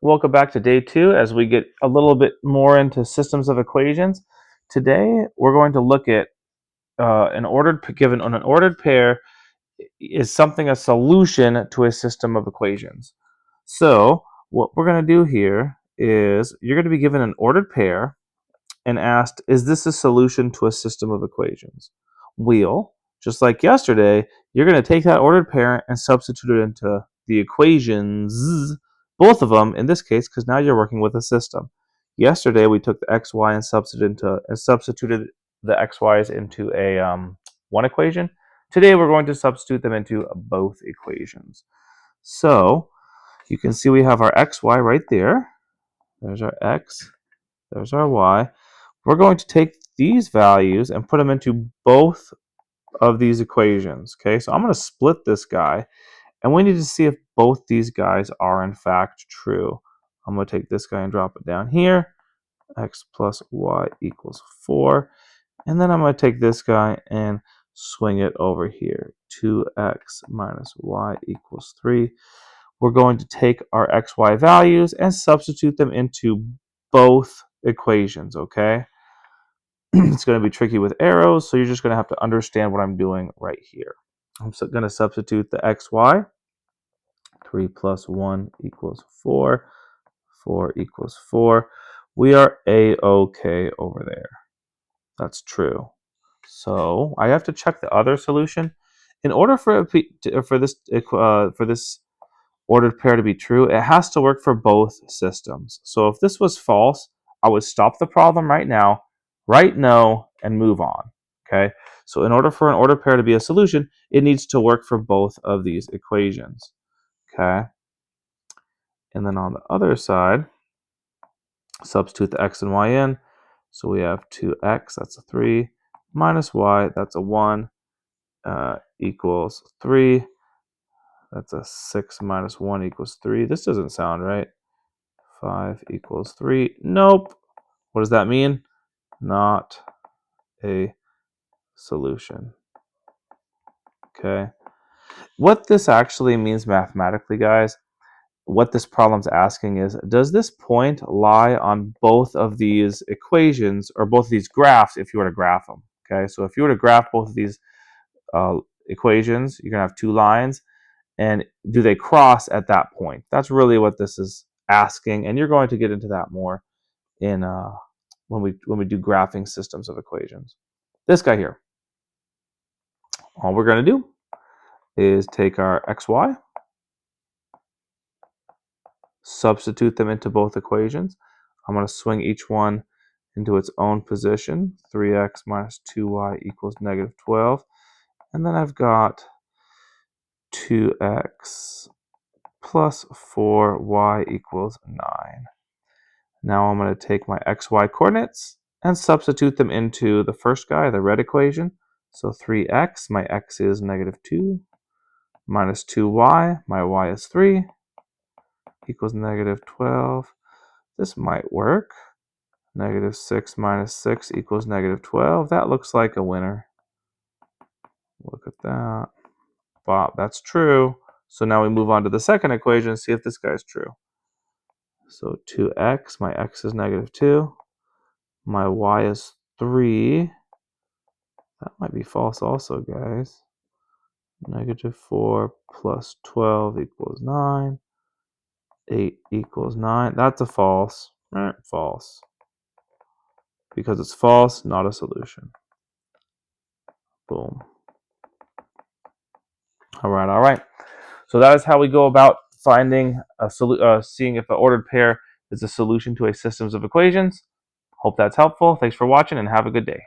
Welcome back to day 2 as we get a little bit more into systems of equations. Today we're going to look at given on an ordered pair is something a solution to a system of equations. So what we're going to do here is you're going to be given an ordered pair and asked, is this a solution to a system of equations? Just like yesterday, you're going to take that ordered pair and substitute it into the equations, both of them in this case, because now you're working with a system. Yesterday, we took the xy and substituted the xy's into a one equation. Today, we're going to substitute them into both equations. So you can see we have our xy right there. There's our x. There's our y. We're going to take these values and put them into both of these equations. Okay, so I'm going to split this guy, and we need to see if both these guys are in fact true. I'm going to take this guy and drop it down here. X plus y equals 4. And then I'm going to take this guy and swing it over here. 2x minus y equals 3. We're going to take our xy values and substitute them into both equations, okay? It's going to be tricky with arrows, so you're just going to have to understand what I'm doing right here. I'm going to substitute the xy. 3 plus 1 equals 4. 4 equals 4. We are A-OK over there. That's true. So I have to check the other solution. In order for this ordered pair to be true, it has to work for both systems. So if this was false, I would stop the problem right now, write no, and move on. Okay. So in order for an ordered pair to be a solution, it needs to work for both of these equations. Okay. And then on the other side, substitute the x and y in. So we have 2x, that's a 3, minus y, that's a 1, equals 3. That's a 6 minus 1 equals 3. This doesn't sound right. 5 equals 3. Nope. What does that mean? Not a solution. Okay. What this actually means mathematically, guys, what this problem's asking is, does this point lie on both of these equations or both of these graphs if you were to graph them? Okay, so if you were to graph both of these equations, you're going to have two lines, and do they cross at that point? That's really what this is asking, and you're going to get into that more in when we do graphing systems of equations. This guy here, all we're going to do is take our xy, substitute them into both equations. I'm going to swing each one into its own position. 3x minus 2y equals negative 12. And then I've got 2x plus 4y equals 9. Now I'm going to take my xy coordinates and substitute them into the first guy, the red equation. So 3x, my x is negative 2, minus 2y, my y is 3, equals negative 12. This might work. Negative 6 minus 6 equals negative 12. That looks like a winner. Look at that. Wow, that's true. So now we move on to the second equation and see if this guy's true. So 2x, my x is negative 2. My y is 3. That might be false also, guys. Negative 4 plus 12 equals 9. 8 equals 9. That's a false. False. Because it's false, not a solution. Boom. All right. So that is how we go about finding seeing if an ordered pair is a solution to a systems of equations. Hope that's helpful. Thanks for watching and have a good day.